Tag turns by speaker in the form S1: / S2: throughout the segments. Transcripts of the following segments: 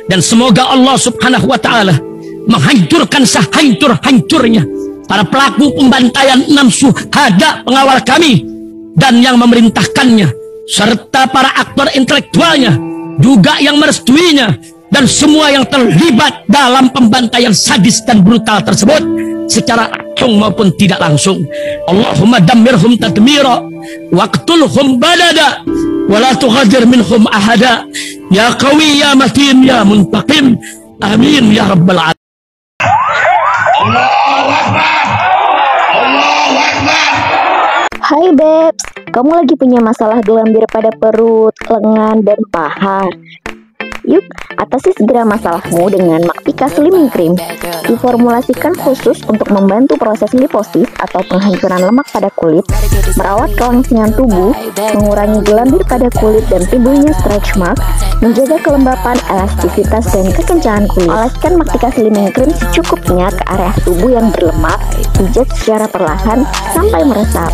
S1: Dan semoga Allah subhanahu wa ta'ala menghancurkan sehancur-hancurnya para pelaku pembantaian 6 syuhada pengawal kami dan yang memerintahkannya, serta para aktor intelektualnya juga yang merestuinya, dan semua yang terlibat dalam pembantaian sadis dan brutal tersebut secara langsung maupun tidak langsung. Allahumma dammirhum tadmira waqtulhum badada wala tughadir minhum ahada ya qawi ya matin ya muntaqim amin ya rabbal alamin.
S2: Allahu Akbar. Allahu Akbar.
S3: Hai Babes, kamu lagi punya masalah gelambir pada perut, lengan, dan paha? Yuk, atasi segera masalahmu dengan Maktika Slimming Cream. Diformulasikan khusus untuk membantu proses liposis atau penghancuran lemak pada kulit, merawat kelangsingan tubuh, mengurangi gelambir pada kulit dan timbulnya stretch mark, menjaga kelembapan, elastisitas, dan kekencangan kulit. Oleskan Maktika Slimming Cream secukupnya ke area tubuh yang berlemak, pijat secara perlahan sampai meresap.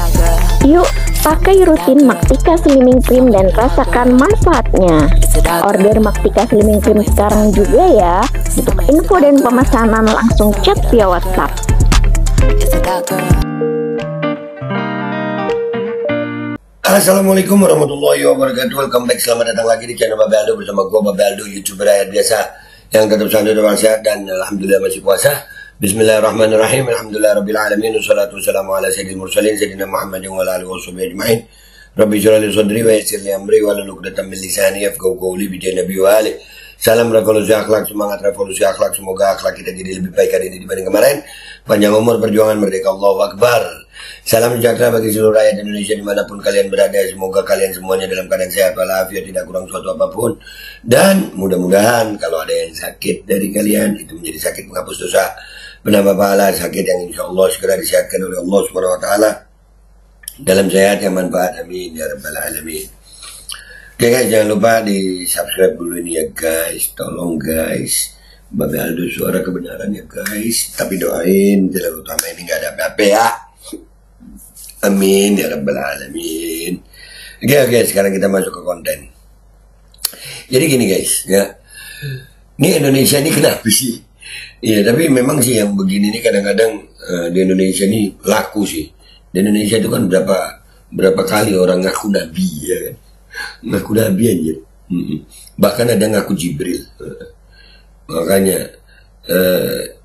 S3: Yuk, pakai rutin Maktika Slimming Cream dan rasakan manfaatnya. Order Maktika Slimming Cream sekarang juga ya. Untuk info dan pemesanan langsung chat via WhatsApp.
S2: Assalamualaikum warahmatullahi wabarakatuh. Welcome back, selamat datang lagi di channel Babe Aldo bersama gua Babe Aldo, YouTuber rakyat biasa yang tetap santai dan sehat dan alhamdulillah masih puasa. Bismillahirrahmanirrahim. Alhamdulillah rabbil alamin. Wassalatu wassalamu ala sayyidil mursalin sayyidina Muhammadin wa ala alihi washabihi ajmain. Rabbi shrah li sadri wa yassir li amri wa hlul 'uqdatam min lisani yafqahu qawli bi nabi wa ali. Salam revolusi akhlak, semangat revolusi akhlak. Semoga akhlak kita jadi lebih baik hari ini dibanding kemarin. Panjang umur, perjuangan, merdeka, Allahu Akbar. Salam sejahtera bagi seluruh rakyat Indonesia dimanapun kalian berada. Semoga kalian semuanya dalam keadaan sehat walafiat, tidak kurang suatu apapun. Dan mudah-mudahan kalau ada yang sakit dari kalian, itu menjadi sakit menghapus dosa, menambah pahala, sakit yang insya Allah segera disehatkan oleh Allah Subhanahu wa Ta'ala dalam sehat yang manfaat, amin ya rabbal alamin. Oke guys, jangan lupa di subscribe dulu ini ya guys, tolong guys. Babe Aldo suara kebenaran ya guys, tapi doain jalan utama ini gak ada apa-apa ya, amin ya rabbal alamin. Oke, sekarang kita masuk ke konten. Jadi gini guys ya, ini Indonesia ini kenapa sih? Iya, tapi memang sih yang begini nih kadang-kadang di Indonesia nih laku sih. Di Indonesia itu kan berapa kali orang ngaku nabi ya kan, ngaku nabi aja. Bahkan ada ngaku Jibril. Makanya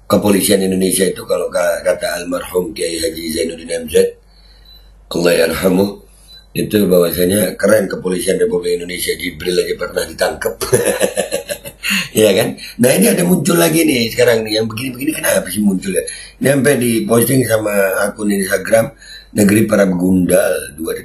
S2: kepolisian Indonesia itu kalau kata almarhum Kiai Haji Zainuddin MZ, Allah yarhamu, itu bahwasanya keren kepolisian Republik Indonesia, Jibril aja pernah ditangkap. Ya kan? Nah ini ada muncul lagi nih sekarang nih, yang begini-begini kenapa sih muncul ya? Ini sampai diposting sama akun Instagram Negeri Para Begundal 2.0.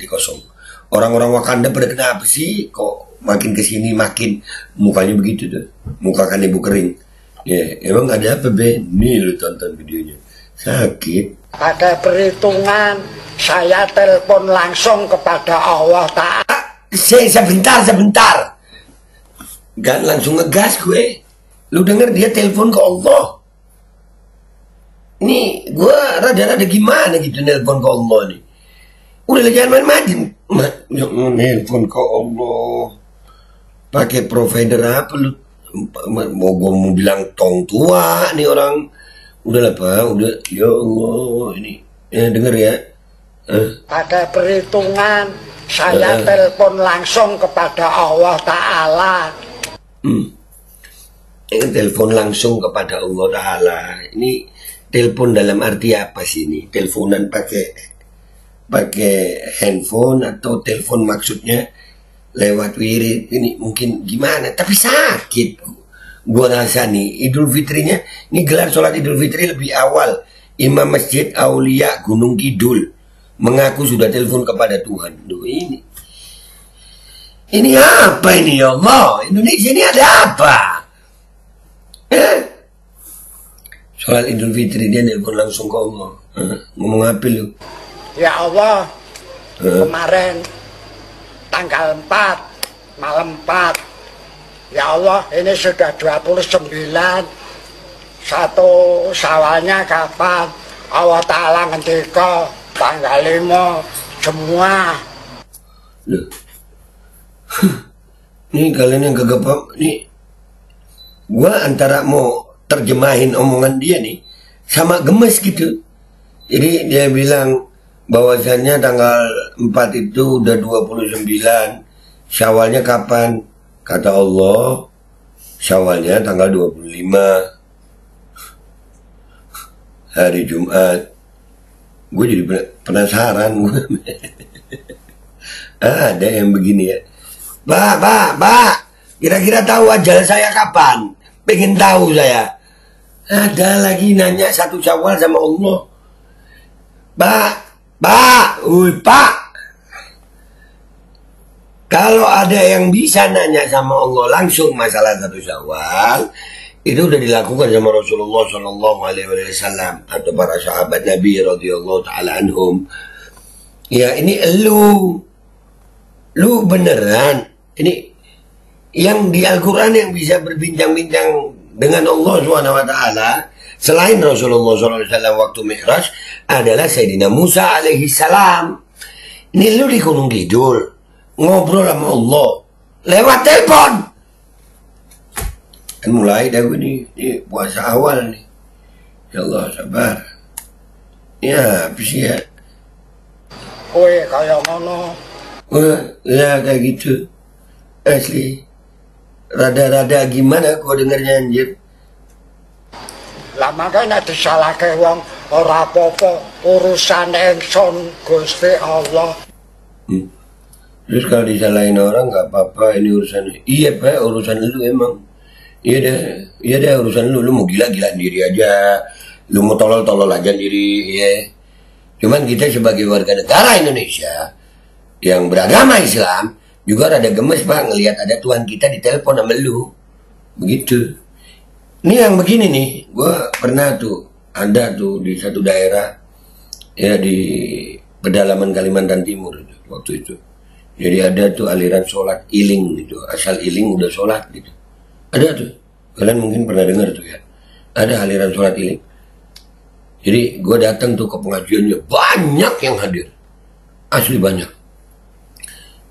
S2: Orang-orang Wakanda pada kenapa sih kok makin kesini makin mukanya begitu tuh, muka kan ibu kering. Ya emang ada apa be? Nih lu tonton videonya, sakit.
S4: Pada perhitungan saya telepon langsung kepada Allah Ta'ala.
S2: Sebentar. Gak langsung ngegas gue. Lu denger dia telepon ke Allah. Ini gue rada-rada gimana gitu nelpon ke Allah nih. Udah lah jangan main-main. Nelpon ke Allah. Pakai provider apa lu? Mau bilang tong tua nih orang. Udah lah Pak, udah. Ya Allah ini. Denger ya.
S4: Pada perhitungan saya telepon langsung kepada Allah Ta'ala.
S2: Telepon langsung kepada Allah Ta'ala. Ini telepon dalam arti apa sih ini? Teleponan pakai handphone atau telepon maksudnya lewat wirid? Ini mungkin gimana? Tapi sakit. Gua rasa nih Idul Fitrinya, ini gelar sholat Idul Fitri lebih awal. Imam Masjid Aulia Gunung Kidul mengaku sudah telepon kepada Tuhan. Duh ini apa ini ya Allah? Indonesia ini ada apa? Sholat Idul Fitri dia nelpon langsung ke Allah. Ngomong apa lu?
S4: Ya Allah, kemarin tanggal 4, malam 4. Ya Allah, ini sudah 29. Satu Syawalnya kapan? Allah Ta'ala ngendika tanggal 5 semua.
S2: Loh. Nih kalian yang kagak paham, nih Gua antara mau terjemahin omongan dia nih sama gemes gitu. Jadi dia bilang bahwasannya tanggal 4 itu udah 29. Syawalnya kapan? Kata Allah, Syawalnya tanggal 25. Hari Jumat. Gue jadi penasaran. Ada yang begini ya. Pak, kira-kira tahu ajal saya kapan? Pengen tahu saya. Ada lagi nanya 1 Syawal sama Allah. Pak. Kalau ada yang bisa nanya sama Allah langsung masalah 1 Syawal, itu udah dilakukan sama Rasulullah SAW atau para sahabat Nabi radhiyallahu taala anhum. Ya ini lu beneran ini yang di Al-Quran yang bisa berbincang-bincang dengan Allah SWT selain Rasulullah SAW waktu Mi'raj adalah Sayyidina Musa alaihi salam. Ini lu di Gunung Kidul ngobrol sama Allah lewat telepon. Kan mulai dah gue ini puasa awal nih. Ya Allah sabar. Ya habis ya.
S4: Kayak ngono.
S2: Ya kayak gitu. Asli. Rada-rada gimana kau dengarnya anjir.
S4: Lah makanya disalahke wong ora apa-apa urusan ingsun Gusti Allah.
S2: Terus kalau disalahin orang nggak apa-apa, ini urusan. Iya Pak, urusan lu emang. Iya deh urusan lu mau gila-gila diri aja, lu mau tolol-tolol aja diri, ya. Cuman kita sebagai warga negara Indonesia yang beragama Islam juga rada gemes Pak ngelihat ada Tuhan kita ditelepon sama lu, begitu. Ini yang begini nih, gue pernah tuh ada tuh di satu daerah ya di pedalaman Kalimantan Timur waktu itu. Jadi ada tuh aliran sholat iling gitu, asal iling udah sholat gitu. Ada tuh, kalian mungkin pernah dengar tuh ya. Ada aliran sholat iling. Jadi gue datang tuh ke pengajiannya, banyak yang hadir. Asli banyak.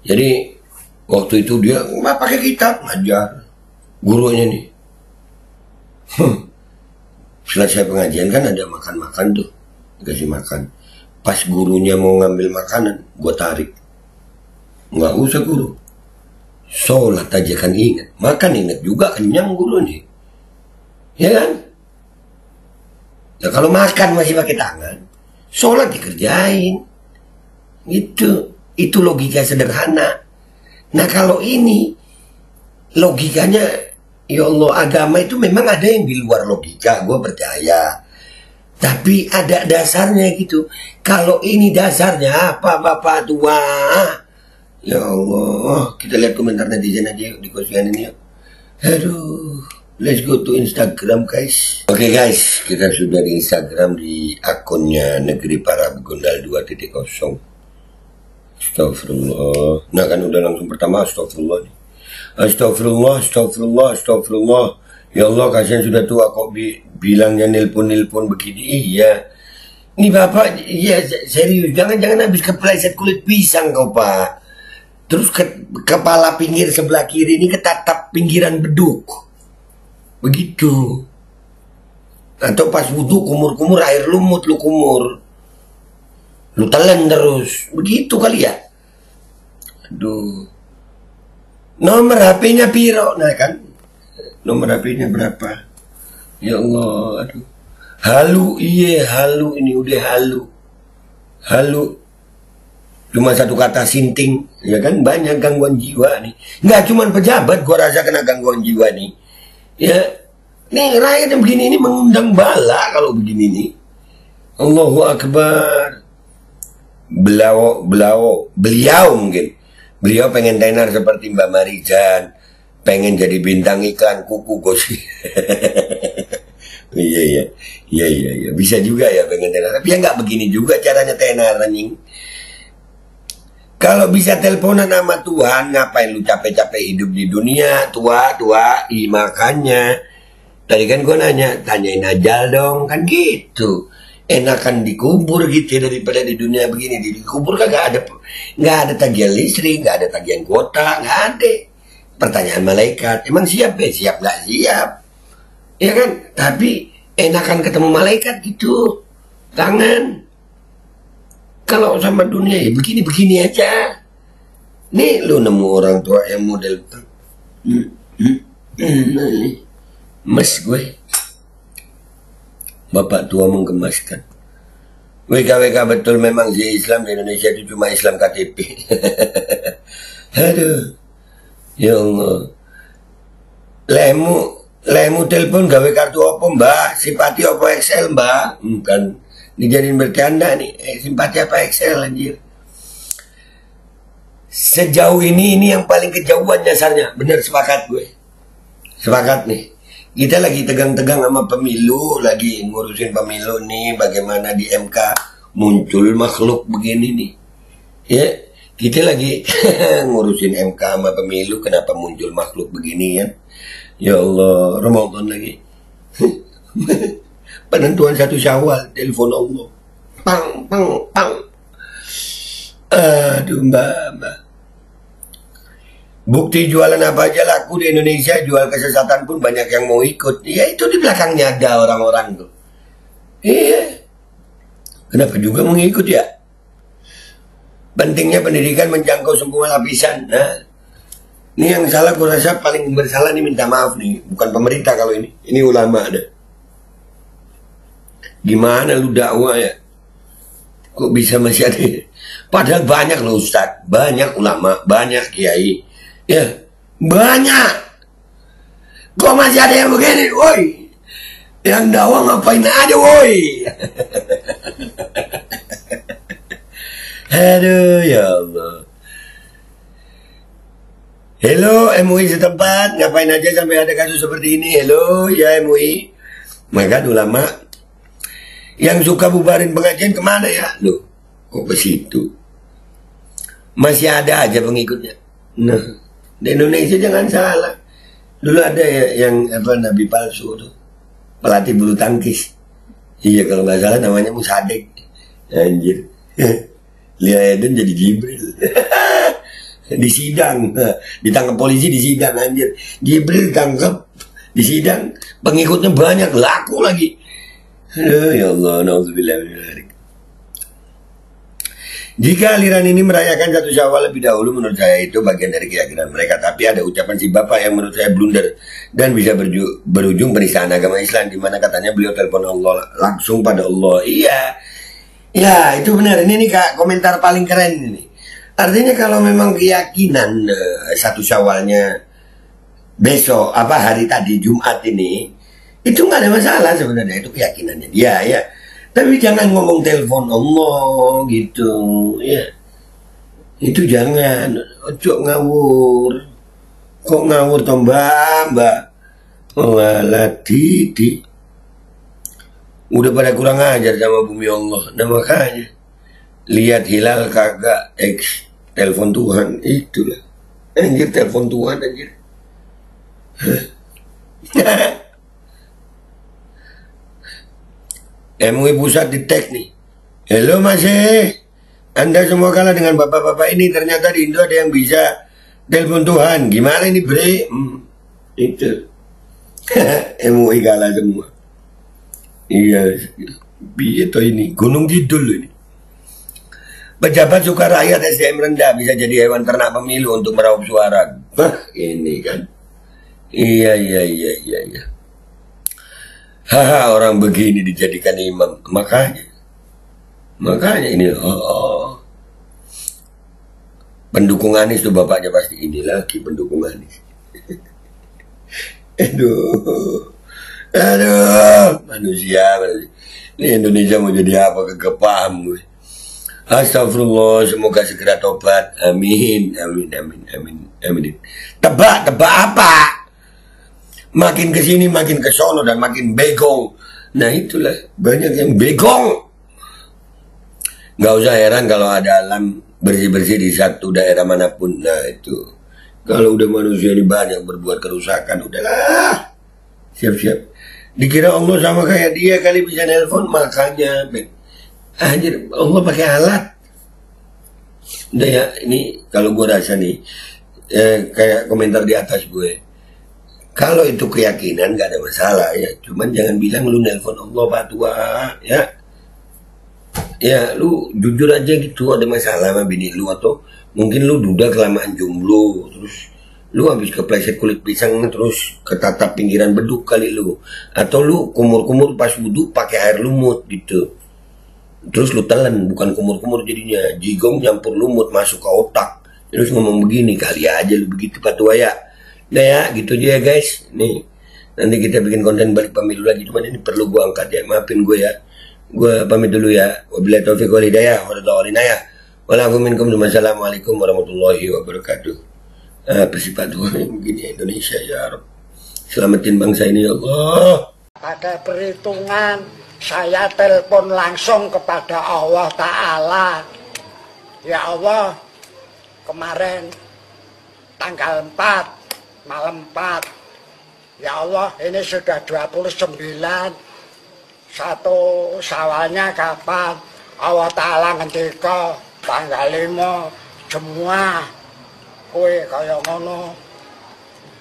S2: Jadi waktu itu dia nggak pakai kitab, ngajar. Gurunya nih. Selesai pengajian kan ada makan-makan tuh. Dikasih makan. Pas gurunya mau ngambil makanan, gue tarik. Nggak usah guru. Sholat aja kan ingat. Makan ingat juga, kenyang guru nih. Ya kan? Ya kalau makan masih pakai tangan, sholat dikerjain. Itu logika sederhana. Nah kalau ini logikanya, ya Allah, agama itu memang ada yang di luar logika, gue percaya. Tapi ada dasarnya gitu. Kalau ini dasarnya apa Bapak tua? Ya Allah, kita lihat komentar netizen aja yuk di postingan ini yuk. Aduh, let's go to Instagram guys. Oke guys, kita sudah di Instagram di akunnya Negeri Para Begundal 2.0. Astagfirullah. Nah kan udah langsung pertama astagfirullah nih. Astagfirullah. Ya Allah, kasihan sudah tua kok bilangnya nelpon begini. Iya. Ini Bapak, iya serius, jangan habis kepleset kulit pisang kau Pak. Terus kepala pinggir sebelah kiri ini ketatap pinggiran beduk. Begitu. Atau pas wudhu kumur-kumur air lumut lu kumur. Lu telan terus. Begitu kali ya. Aduh. Nomor HP-nya piro? Nah kan. Nomor HP-nya berapa? Ya Allah, aduh. Halu, iya halu ini udah halu. Halu. Cuma satu kata sinting, ya kan banyak gangguan jiwa nih. Nggak cuma pejabat, gua rasa kena gangguan jiwa nih. Ya, nih rakyat yang begini ini mengundang bala kalau begini nih. Allahu Akbar. Beliau mungkin. Beliau pengen tenar seperti Mbak Marijan, pengen jadi bintang iklan kuku gosip. Iya, bisa juga ya pengen tenar. Tapi ya nggak begini juga caranya tenar anjing. Kalau bisa teleponan sama Tuhan, ngapain lu capek-capek hidup di dunia, tua, makanya. Tadi kan gue nanya, tanyain ajal dong, kan gitu. Enakan dikubur gitu daripada di dunia begini. Di kubur kan nggak ada tagihan listrik, nggak ada tagihan kuota, nggak ada. Pertanyaan malaikat, emang siap ya? Siap nggak siap? Ya kan? Tapi enakan ketemu malaikat gitu. Tangan. Kalau sama dunia ya begini-begini aja. Nih lu nemu orang tua yang model mes gue. Bapak tua menggemaskan. WKWK betul memang sih Islam di Indonesia itu cuma Islam KTP. Aduh. Ya Allah. Lemu telepon gawe kartu apa mbak? Simpati apa Excel mbak? Bukan dijadiin bercanda nih. Simpati apa Excel anjir? Sejauh ini yang paling kejauhan dasarnya. Bener, sepakat gue. Sepakat nih. Kita lagi tegang-tegang sama pemilu, lagi ngurusin pemilu nih, bagaimana di MK muncul makhluk begini nih. Ya, kita lagi ngurusin MK sama pemilu, kenapa muncul makhluk begini ya? Ya Allah, Ramadan lagi. Penentuan 1 Syawal, telepon Allah. Pang. Aduh mbak. Bukti jualan apa aja laku di Indonesia, jual kesesatan pun banyak yang mau ikut. Ya itu di belakangnya ada orang-orang tuh. Iya. Kenapa juga mau ikut ya? Pentingnya pendidikan menjangkau semua lapisan. Nah, ini yang salah gue rasa paling bersalah nih, minta maaf nih. Bukan pemerintah kalau ini. Ini ulama ada. Gimana lu dakwah ya? Kok bisa masih ada? Padahal banyak loh Ustadz. Banyak ulama, banyak kiai. Ya, banyak. Kok masih ada yang begini, woi? Yang dakwah ngapain aja, woi? Aduh, ya Allah. Hello, MUI setempat. Ngapain aja sampai ada kasus seperti ini? Hello, ya MUI. Maka ulama yang suka bubarin pengajian kemana ya? Loh, kok ke situ? Masih ada aja pengikutnya. Nah, di Indonesia jangan salah. Dulu ada ya yang nabi palsu tuh, pelatih bulu tangkis. Iya kalau nggak salah namanya Musadek. Anjir. Lia Eden jadi Jibril. Di sidang, ditangkap polisi di sidang anjir. Jibril ditangkap di sidang, pengikutnya banyak, laku lagi. Ya Allah, nauzubillah min dzalik. Jika aliran ini merayakan 1 Syawal lebih dahulu, menurut saya itu bagian dari keyakinan mereka. Tapi ada ucapan si bapak yang menurut saya blunder dan bisa berujung penistaan agama Islam, di mana katanya beliau telepon Allah langsung pada Allah. Iya, ya itu benar. Ini nih kak, komentar paling keren ini. Artinya kalau memang keyakinan 1 Syawalnya besok hari tadi Jumat ini, itu nggak ada masalah sebenarnya, itu keyakinannya dia ya. Tapi jangan ngomong telepon Allah gitu, ya. Itu jangan, ojo ngawur. Kok ngawur toh mbak? Walah Didi. Udah pada kurang ajar sama bumi Allah. Nah makanya, lihat hilal kagak, telepon Tuhan, itulah. Anjir, telepon Tuhan anjir. MUI pusat di tag nih. Halo Mas Anda semua kalah dengan bapak-bapak ini. Ternyata di Indo ada yang bisa telepon Tuhan. Gimana ini bre? Itu MUI kalah semua. Iya, itu ini Gunung Kidul ini. Pejabat suka rakyat SDM rendah bisa jadi hewan ternak pemilu untuk meraup suara. Ini kan. Iya. Haha, orang begini dijadikan imam. Makanya ini pendukung Anies tuh bapaknya pasti ini lagi pendukung Anies. Aduh, manusia. Ini Indonesia mau jadi apa, kagak paham gue. Astagfirullah, semoga segera tobat. Amin. Tebak apa? Makin kesini makin kesono dan makin begong. Nah itulah, banyak yang begong. Gak usah heran kalau ada alam bersih-bersih di satu daerah manapun. Nah itu, kalau udah manusia ini banyak berbuat kerusakan, udahlah, siap-siap. Dikira Allah sama kayak dia kali bisa nelpon, makanya anjir, Allah pakai alat. Udah ya, ini kalau gue rasa nih kayak komentar di atas gue, Kalau itu keyakinan gak ada masalah ya. Cuman jangan bilang lu nelpon Allah Pak Tua ya. Ya lu jujur aja gitu, ada masalah sama bini lu, atau mungkin lu duda kelamaan jomblo, terus lu habis kepleset kulit pisang terus ketatap pinggiran beduk kali lu, atau lu kumur-kumur pas wudhu pakai air lumut gitu, terus lu telan, bukan kumur-kumur jadinya jigong nyampur lumut masuk ke otak, terus ngomong begini, kali aja lu begitu Pak Tua ya. Nah ya gitu aja ya guys, nih nanti kita bikin konten balik pemilu lagi, cuman ini perlu gua angkat ya, maafin gue ya. Gue pamit dulu ya. Wabillahi taufiq wal hidayah. Wassalamualaikum warahmatullahi wabarakatuh. Bersifat begini Indonesia ya Rabb. Selamatin bangsa ini ya Allah.
S4: Pada perhitungan saya telepon langsung kepada Allah Ta'ala. Ya Allah, kemarin tanggal 4 malam 4, ya Allah ini sudah 29. Satu sawalnya kapan? Allah Ta'ala ngendika tanggal 5 semua kue kaya ngono.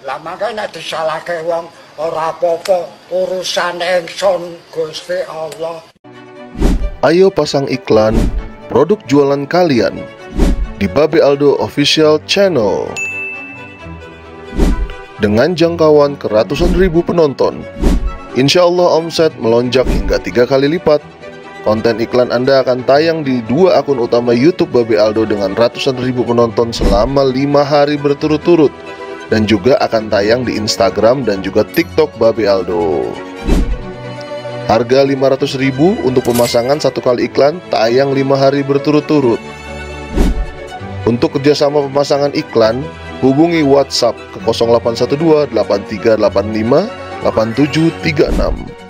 S4: Lah makanya disalahke wong ora apa-apa, urusan ingsun Gusti Allah.
S5: Ayo pasang iklan produk jualan kalian di Babe Aldo Official Channel dengan jangkauan ke ratusan ribu penonton. Insya Allah omset melonjak hingga 3 kali lipat. Konten iklan Anda akan tayang di 2 akun utama YouTube Babe Aldo dengan ratusan ribu penonton selama 5 hari berturut-turut, dan juga akan tayang di Instagram dan juga TikTok Babe Aldo. Harga 500.000 untuk pemasangan 1 kali iklan, tayang 5 hari berturut-turut. Untuk kerjasama pemasangan iklan, hubungi WhatsApp ke 0812 8385 8736.